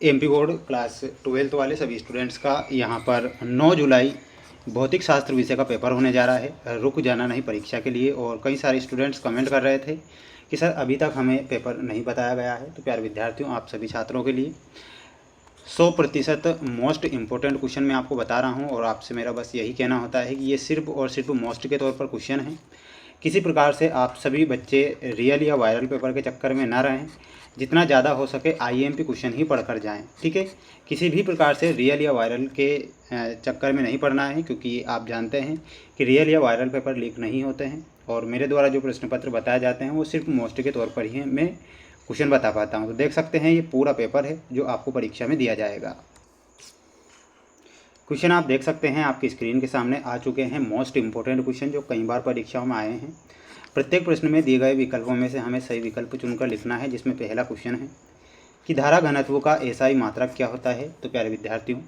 MP board class 12th वाले सभी students का यहाँ पर 9 जुलाई भौतिक शास्त्र विषय का पेपर होने जा रहा है। रुक जाना नहीं परीक्षा के लिए। और कई सारे स्टूडेंट्स कमेंट कर रहे थे कि सर अभी तक हमें पेपर नहीं बताया गया है। तो प्यारे विद्यार्थियों, आप सभी छात्रों के लिए 100% मोस्ट इम्पोर्टेंट क्वेश्चन मैं आपको बता रहा हूँ। और आपसे मेरा बस यही कहना होता है कि ये सिर्फ और सिर्फ मोस्ट के तौर पर क्वेश्चन है। किसी प्रकार से आप सभी बच्चे रियल या वायरल पेपर के चक्कर में ना रहें। जितना ज़्यादा हो सके आईएमपी क्वेश्चन ही पढ़कर जाएं, ठीक है। किसी भी प्रकार से रियल या वायरल के चक्कर में नहीं पढ़ना है, क्योंकि आप जानते हैं कि रियल या वायरल पेपर लीक नहीं होते हैं। और मेरे द्वारा जो प्रश्न पत्र बताए जाते हैं वो सिर्फ मोस्ट के तौर पर ही मैं क्वेश्चन बता पाता हूँ। तो देख सकते हैं ये पूरा पेपर है जो आपको परीक्षा में दिया जाएगा। क्वेश्चन आप देख सकते हैं आपकी स्क्रीन के सामने आ चुके हैं। मोस्ट इंपॉर्टेंट क्वेश्चन जो कई बार परीक्षाओं में आए हैं। प्रत्येक प्रश्न में दिए गए विकल्पों में से हमें सही विकल्प चुनकर लिखना है। जिसमें पहला क्वेश्चन है कि धारा घनत्व का एसआई मात्रक क्या होता है। तो प्यारे विद्यार्थियों,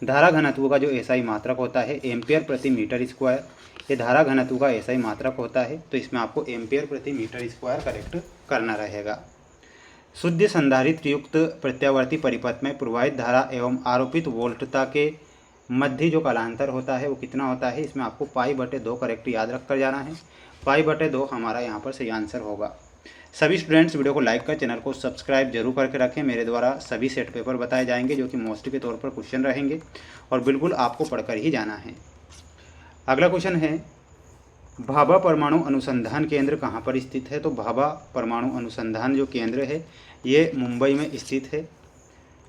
धारा घनत्व का जो एसआई मात्रक होता है एम्पियर प्रति मीटर स्क्वायर, ये धारा घनत्व का एसआई मात्रक होता है। तो इसमें आपको एम्पियर प्रति मीटर स्क्वायर करेक्ट करना रहेगा। शुद्ध संधारित्र युक्त प्रत्यावर्ती परिपथ में प्रवाहित धारा एवं आरोपित वोल्टता के मध्य जो कालांतर होता है वो कितना होता है। इसमें आपको π/2 करेक्ट याद रख कर जाना है। π/2 हमारा यहाँ पर सही आंसर होगा। सभी स्टूडेंट्स वीडियो को लाइक कर चैनल को सब्सक्राइब जरूर करके रखें। मेरे द्वारा सभी सेट पेपर बताए जाएंगे जो कि मोस्ट के तौर पर क्वेश्चन रहेंगे और बिल्कुल आपको पढ़कर ही जाना है। अगला क्वेश्चन है भाभा परमाणु अनुसंधान केंद्र कहाँ पर स्थित है। तो भाभा परमाणु अनुसंधान जो केंद्र है ये मुंबई में स्थित है।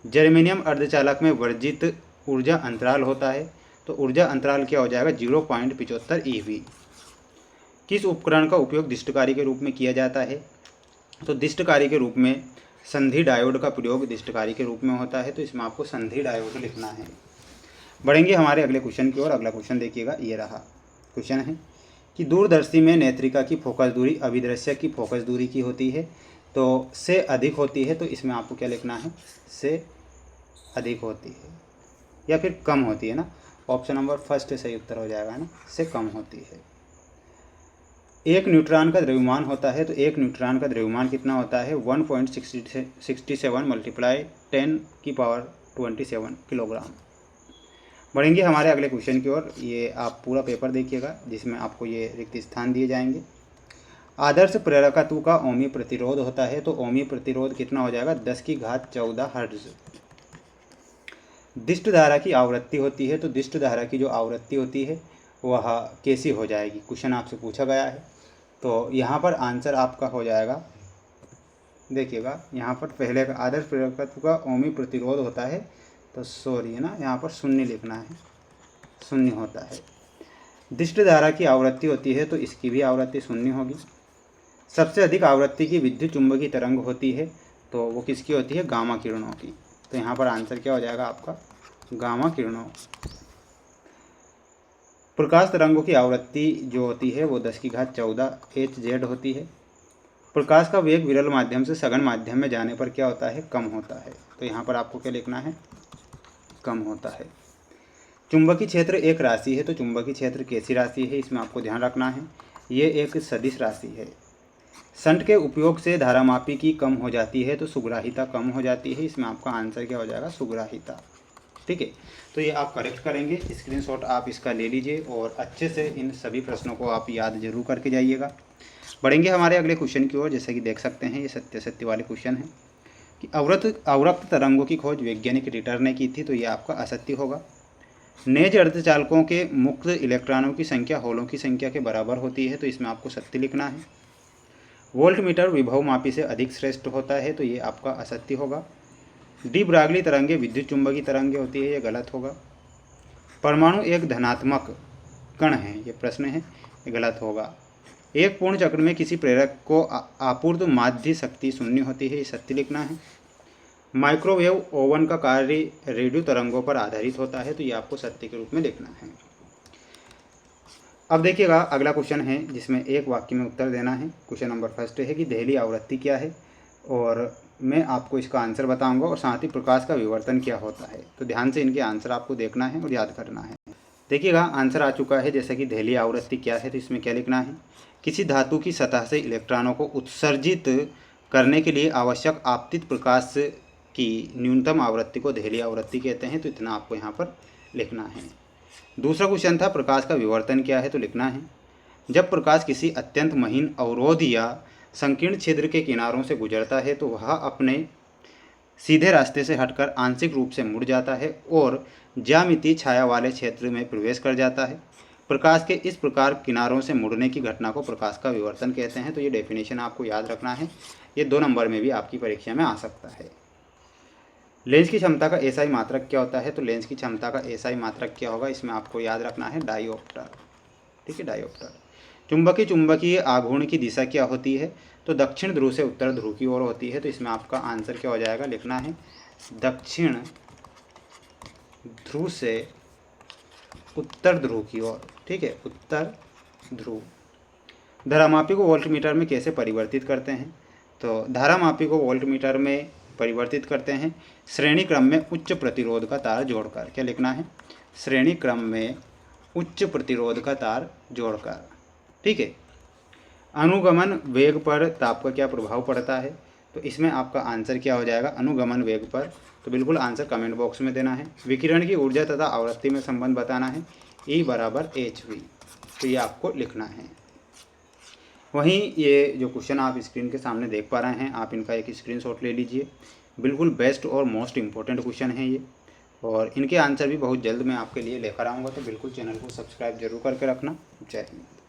जर्मेनियम अर्धचालक में वर्जित ऊर्जा अंतराल होता है। तो ऊर्जा अंतराल क्या हो जाएगा 0.75 EV। किस उपकरण का उपयोग दिष्टकारी के रूप में किया जाता है। तो दिष्टकारी के रूप में संधि डायोड का प्रयोग दिष्टकारी के रूप में होता है। तो इसमें आपको संधि डायोड लिखना है। बढ़ेंगे हमारे अगले क्वेश्चन की ओर। अगला क्वेश्चन देखिएगा, ये रहा क्वेश्चन है कि दूरदर्शी में नेत्रिका की फोकस दूरी अभिदृश्य की फोकस दूरी की होती है तो से अधिक होती है। तो इसमें आपको क्या लिखना है, से अधिक होती है या फिर कम होती है ना। ऑप्शन नंबर फर्स्ट सही उत्तर हो जाएगा ना, से कम होती है। एक न्यूट्रॉन का द्रव्यमान होता है तो एक न्यूट्रॉन का द्रव्यमान कितना होता है 1.67 मल्टीप्लाई 10⁻27 किलोग्राम। बढ़ेंगे हमारे अगले क्वेश्चन की ओर। ये आप पूरा पेपर देखिएगा जिसमें आपको ये रिक्त स्थान दिए जाएंगे। आदर्श प्रेरकत्व का ओमी प्रतिरोध होता है तो ओमी प्रतिरोध कितना हो जाएगा 10⁻14 हर्ट्ज। दिष्ट धारा की आवृत्ति होती है तो दिष्ट धारा की जो आवृत्ति होती है वह कैसी हो जाएगी, क्वेश्चन आपसे पूछा गया है। तो यहाँ पर आंसर आपका हो जाएगा, देखिएगा यहाँ पर पहले का आदर्श प्रेरकत्व का ओमी प्रतिरोध होता है तो सॉरी है ना, यहाँ पर शून्य लिखना है, शून्य होता है। दिष्ट धारा की आवृत्ति होती है तो इसकी भी आवृत्ति शून्य होगी। सबसे अधिक आवृत्ति की विद्युत चुंबकीय तरंग होती है तो वो किसकी होती है, गामा किरणों की। तो यहाँ पर आंसर क्या हो जाएगा आपका, गामा किरणों। प्रकाश तरंगों की आवृत्ति जो होती है वो 10⁻14 Hz होती है। प्रकाश का वेग विरल माध्यम से सघन माध्यम में जाने पर क्या होता है, कम होता है। तो यहाँ पर आपको क्या लिखना है, कम होता है। चुंबकीय क्षेत्र एक राशि है तो चुंबकीय क्षेत्र कैसी राशि है, इसमें आपको ध्यान रखना है, ये एक सदिश राशि है। शंट के उपयोग से धारामापी की कम हो जाती है तो सुग्राहिता कम हो जाती है। इसमें आपका आंसर क्या हो जाएगा, सुग्राहिता। ठीक है, तो ये आप करेक्ट करेंगे। स्क्रीनशॉट आप इसका ले लीजिए और अच्छे से इन सभी प्रश्नों को आप याद जरूर करके जाइएगा। बढ़ेंगे हमारे अगले क्वेश्चन की ओर। जैसे कि देख सकते हैं ये सत्य वाले क्वेश्चन है कि अवरक्त तरंगों की खोज वैज्ञानिक रिटर ने की थी तो ये आपका असत्य होगा। नेज अर्धचालकों के मुक्त इलेक्ट्रॉनों की संख्या होलों की संख्या के बराबर होती है तो इसमें आपको सत्य लिखना है। वोल्टमीटर विभवमापी से अधिक श्रेष्ठ होता है तो ये आपका असत्य होगा। डी ब्रागली तरंगे विद्युत चुंबकीय तरंगे होती है, ये गलत होगा। परमाणु एक धनात्मक कण है, ये प्रश्न है, ये गलत होगा। एक पूर्ण चक्र में किसी प्रेरक को आपूर्त माध्य शक्ति शून्य होती है, ये सत्य लिखना है। माइक्रोवेव ओवन का कार्य रेडियो तरंगों पर आधारित होता है तो ये आपको सत्य के रूप में लिखना है। अब देखिएगा अगला क्वेश्चन है जिसमें एक वाक्य में उत्तर देना है। क्वेश्चन नंबर फर्स्ट है कि दहली आवृत्ति क्या है और मैं आपको इसका आंसर बताऊंगा और साथ ही प्रकाश का विवर्तन क्या होता है। तो ध्यान से इनके आंसर आपको देखना है और याद करना है। देखिएगा आंसर आ चुका है। जैसे कि दहली आवृत्ति क्या है तो इसमें क्या लिखना है, किसी धातु की सतह से इलेक्ट्रॉनों को उत्सर्जित करने के लिए आवश्यक आपतित प्रकाश की न्यूनतम आवृत्ति को देहली आवृत्ति कहते हैं, तो इतना आपको यहाँ पर लिखना है। दूसरा क्वेश्चन था प्रकाश का विवर्तन क्या है, तो लिखना है जब प्रकाश किसी अत्यंत महीन अवरोध या संकीर्ण छिद्र के किनारों से गुजरता है तो वह अपने सीधे रास्ते से हटकर आंशिक रूप से मुड़ जाता है और ज्यामितीय छाया वाले क्षेत्र में प्रवेश कर जाता है। प्रकाश के इस प्रकार किनारों से मुड़ने की घटना को प्रकाश का विवर्तन कहते हैं। तो ये डेफिनेशन आपको याद रखना है, ये 2 नंबर में भी आपकी परीक्षा में आ सकता है। लेंस की क्षमता का एसआई मात्रक क्या होता है, तो लेंस की क्षमता का एसआई मात्रक क्या होगा, इसमें आपको याद रखना है डायोप्टर। ठीक है, डायोप्टर। चुंबकीय आघूर्ण की दिशा क्या होती है, तो दक्षिण ध्रुव से उत्तर ध्रुव की ओर होती है। तो इसमें आपका आंसर क्या हो जाएगा, लिखना है दक्षिण ध्रुव से उत्तर ध्रुव की ओर। ठीक है, उत्तर ध्रुव। धारामापी को वोल्टमीटर में कैसे परिवर्तित करते हैं, तो धारामापी को वोल्टमीटर में परिवर्तित करते हैं श्रेणी क्रम में उच्च प्रतिरोध का तार जोड़कर। क्या लिखना है, श्रेणी क्रम में उच्च प्रतिरोध का तार जोड़कर। ठीक है। अनुगमन वेग पर ताप का क्या प्रभाव पड़ता है, तो इसमें आपका आंसर क्या हो जाएगा, अनुगमन वेग पर। तो बिल्कुल आंसर कमेंट बॉक्स में देना है। विकिरण की ऊर्जा तथा आवृत्ति में संबंध बताना है, E = hv। तो ये आपको लिखना है। वहीं ये जो क्वेश्चन आप स्क्रीन के सामने देख पा रहे हैं, आप इनका एक स्क्रीनशॉट ले लीजिए। बिल्कुल बेस्ट और मोस्ट इम्पोर्टेंट क्वेश्चन है ये, और इनके आंसर भी बहुत जल्द मैं आपके लिए लेकर आऊँगा। तो बिल्कुल चैनल को सब्सक्राइब जरूर करके रखना। जय हिंद।